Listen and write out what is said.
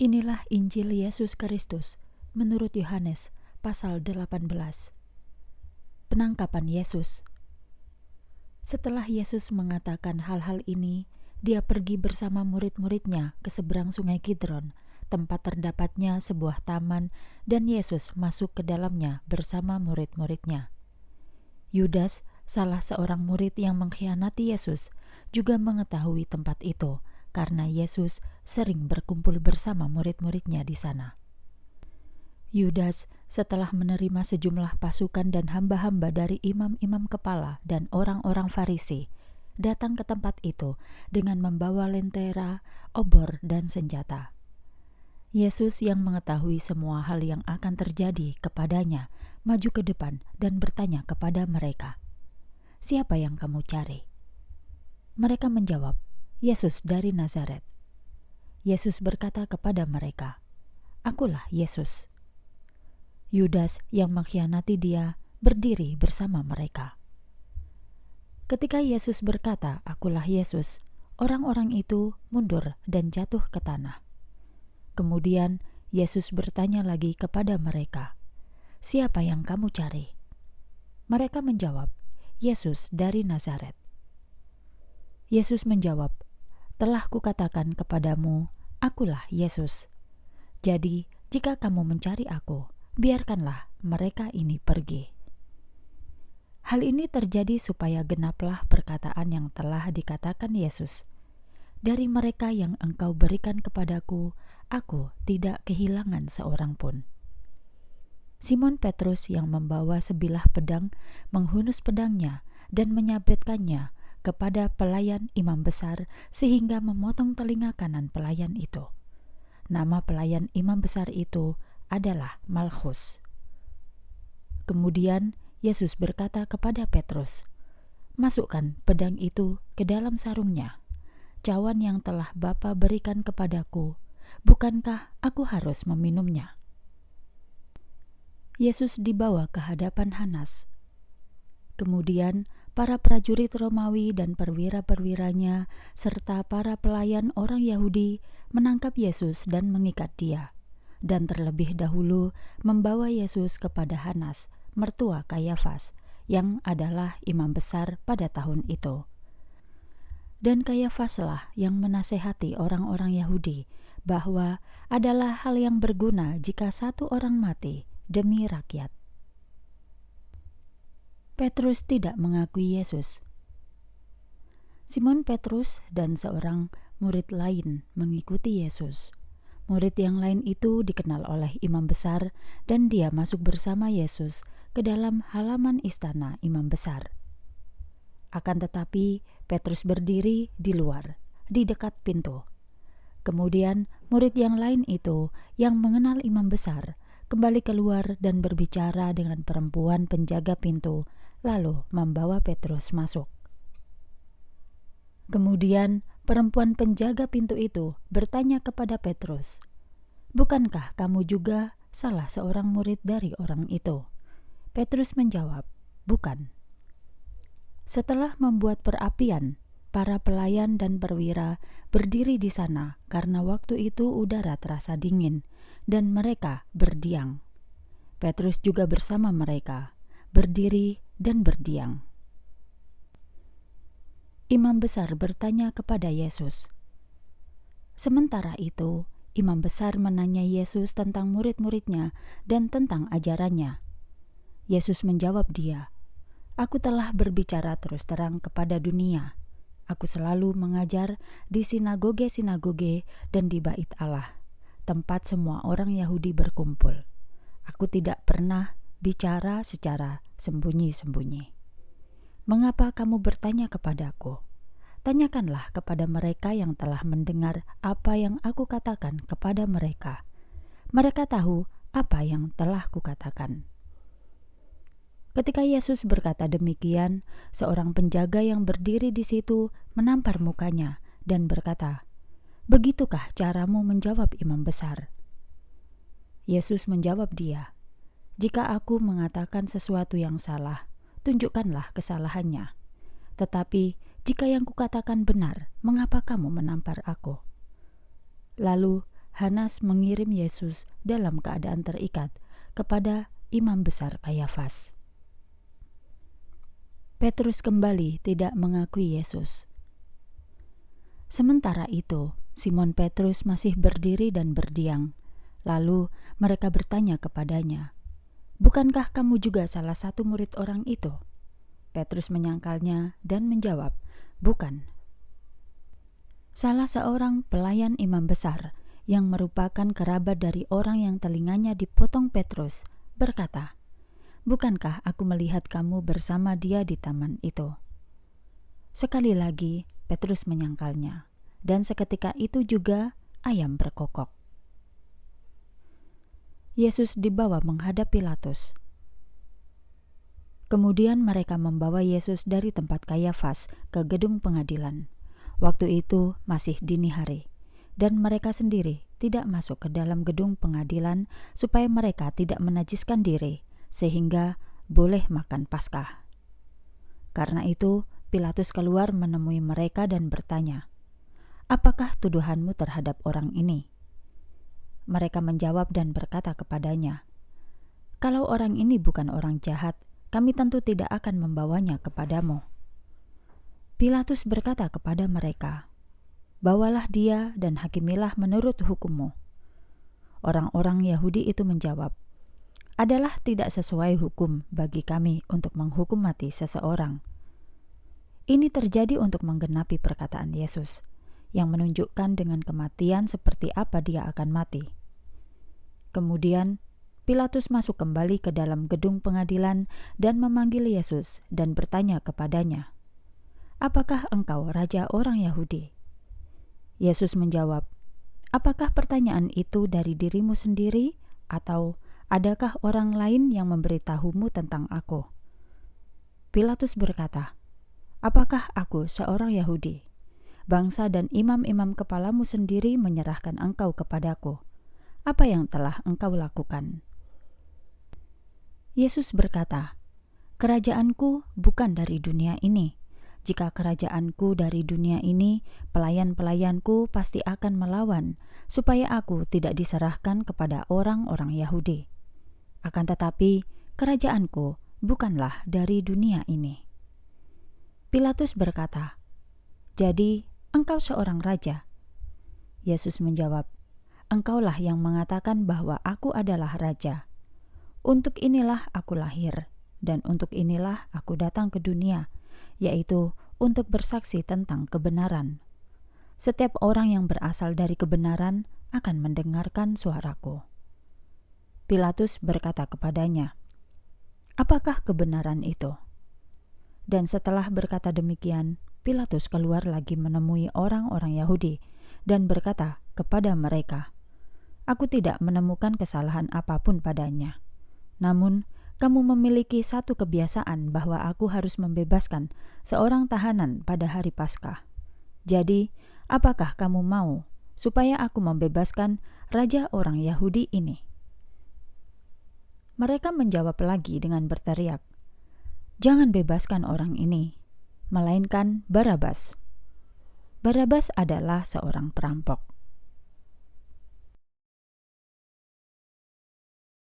Inilah Injil Yesus Kristus menurut Yohanes pasal 18. Penangkapan Yesus. Setelah Yesus mengatakan hal-hal ini, dia pergi bersama murid-muridnya ke seberang sungai Kidron, tempat terdapatnya sebuah taman, dan Yesus masuk ke dalamnya bersama murid-muridnya. Yudas, salah seorang murid yang mengkhianati Yesus, juga mengetahui tempat itu, karena Yesus sering berkumpul bersama murid-muridnya di sana. Yudas, setelah menerima sejumlah pasukan dan hamba-hamba dari imam-imam kepala dan orang-orang Farisi, datang ke tempat itu dengan membawa lentera, obor, dan senjata. Yesus yang mengetahui semua hal yang akan terjadi kepadanya, maju ke depan dan bertanya kepada mereka, "Siapa yang kamu cari?" Mereka menjawab, "Yesus dari Nazaret." Yesus berkata kepada mereka, "Akulah Yesus." Yudas yang mengkhianati dia berdiri bersama mereka. Ketika Yesus berkata, "Akulah Yesus," orang-orang itu mundur dan jatuh ke tanah. Kemudian Yesus bertanya lagi kepada mereka, "Siapa yang kamu cari?" Mereka menjawab, "Yesus dari Nazaret." Yesus menjawab, "Telah kukatakan kepadamu, akulah Yesus. Jadi, jika kamu mencari aku, biarkanlah mereka ini pergi." Hal ini terjadi supaya genaplah perkataan yang telah dikatakan Yesus, "Dari mereka yang engkau berikan kepadaku, aku tidak kehilangan seorang pun." Simon Petrus yang membawa sebilah pedang menghunus pedangnya dan menyabetkannya kepada pelayan imam besar sehingga memotong telinga kanan pelayan itu. Nama pelayan imam besar itu adalah Malchus. Kemudian Yesus berkata kepada Petrus, "Masukkan pedang itu ke dalam sarungnya. Cawan yang telah Bapa berikan kepadaku, bukankah aku harus meminumnya?" Yesus dibawa ke hadapan Hanas. Kemudian para prajurit Romawi dan perwira-perwiranya serta para pelayan orang Yahudi menangkap Yesus dan mengikat dia, dan terlebih dahulu membawa Yesus kepada Hanas, mertua Kayafas, yang adalah imam besar pada tahun itu. Dan Kayafaslah yang menasehati orang-orang Yahudi bahwa adalah hal yang berguna jika satu orang mati demi rakyat. Petrus tidak mengakui Yesus. Simon Petrus dan seorang murid lain mengikuti Yesus. Murid yang lain itu dikenal oleh imam besar dan dia masuk bersama Yesus ke dalam halaman istana imam besar. Akan tetapi Petrus berdiri di luar, di dekat pintu. Kemudian murid yang lain itu yang mengenal imam besar kembali keluar dan berbicara dengan perempuan penjaga pintu, lalu membawa Petrus masuk. Kemudian perempuan penjaga pintu itu bertanya kepada Petrus, "Bukankah kamu juga salah seorang murid dari orang itu?" Petrus menjawab, "Bukan." Setelah membuat perapian, para pelayan dan perwira berdiri di sana karena waktu itu udara terasa dingin dan mereka berdiam. Petrus juga bersama mereka, berdiri dan berdiam. Imam besar bertanya kepada Yesus. Sementara itu, imam besar menanya Yesus tentang murid-muridnya dan tentang ajarannya. Yesus menjawab dia, "Aku telah berbicara terus terang kepada dunia. Aku selalu mengajar di sinagoge-sinagoge dan di bait Allah, tempat semua orang Yahudi berkumpul. Aku tidak pernah bicara secara sembunyi-sembunyi. Mengapa kamu bertanya kepadaku? Tanyakanlah kepada mereka yang telah mendengar apa yang aku katakan kepada mereka. Mereka tahu apa yang telah kukatakan." Ketika Yesus berkata demikian, seorang penjaga yang berdiri di situ menampar mukanya dan berkata, "Begitukah caramu menjawab imam besar?" Yesus menjawab dia, "Jika aku mengatakan sesuatu yang salah, tunjukkanlah kesalahannya. Tetapi jika yang kukatakan benar, mengapa kamu menampar aku?" Lalu Hanas mengirim Yesus dalam keadaan terikat kepada Imam Besar Kayafas. Petrus kembali tidak mengakui Yesus. Sementara itu, Simon Petrus masih berdiri dan berdiam. Lalu mereka bertanya kepadanya, "Bukankah kamu juga salah satu murid orang itu?" Petrus menyangkalnya dan menjawab, "Bukan." Salah seorang pelayan imam besar yang merupakan kerabat dari orang yang telinganya dipotong Petrus berkata, "Bukankah aku melihat kamu bersama dia di taman itu?" Sekali lagi Petrus menyangkalnya, dan seketika itu juga ayam berkokok. Yesus dibawa menghadap Pilatus. Kemudian mereka membawa Yesus dari tempat Kayafas ke gedung pengadilan. Waktu itu masih dini hari, dan mereka sendiri tidak masuk ke dalam gedung pengadilan supaya mereka tidak menajiskan diri, sehingga boleh makan Paskah. Karena itu, Pilatus keluar menemui mereka dan bertanya, "Apakah tuduhanmu terhadap orang ini?" Mereka menjawab dan berkata kepadanya, "Kalau orang ini bukan orang jahat, kami tentu tidak akan membawanya kepadamu." Pilatus berkata kepada mereka, "Bawalah dia dan hakimilah menurut hukummu." Orang-orang Yahudi itu menjawab, "Adalah tidak sesuai hukum bagi kami untuk menghukum mati seseorang." Ini terjadi untuk menggenapi perkataan Yesus, yang menunjukkan dengan kematian seperti apa dia akan mati. Kemudian Pilatus masuk kembali ke dalam gedung pengadilan dan memanggil Yesus dan bertanya kepadanya, "Apakah engkau raja orang Yahudi?" Yesus menjawab, "Apakah pertanyaan itu dari dirimu sendiri, atau adakah orang lain yang memberitahumu tentang aku?" Pilatus berkata, "Apakah aku seorang Yahudi? Bangsa dan imam-imam kepalamu sendiri menyerahkan engkau kepadaku. Apa yang telah engkau lakukan?" Yesus berkata, "Kerajaanku bukan dari dunia ini. Jika kerajaanku dari dunia ini, pelayan-pelayanku pasti akan melawan, supaya aku tidak diserahkan kepada orang-orang Yahudi. Akan tetapi, kerajaanku bukanlah dari dunia ini." Pilatus berkata, "Jadi, engkau seorang raja?" Yesus menjawab, "Engkaulah yang mengatakan bahwa aku adalah raja. Untuk inilah aku lahir, dan untuk inilah aku datang ke dunia, yaitu untuk bersaksi tentang kebenaran. Setiap orang yang berasal dari kebenaran akan mendengarkan suaraku." Pilatus berkata kepadanya, "Apakah kebenaran itu?" Dan setelah berkata demikian, Pilatus keluar lagi menemui orang-orang Yahudi dan berkata kepada mereka, "Aku tidak menemukan kesalahan apapun padanya. Namun, kamu memiliki satu kebiasaan bahwa aku harus membebaskan seorang tahanan pada hari Paskah. Jadi, apakah kamu mau supaya aku membebaskan raja orang Yahudi ini?" Mereka menjawab lagi dengan berteriak, "Jangan bebaskan orang ini, melainkan Barabas." Barabas adalah seorang perampok.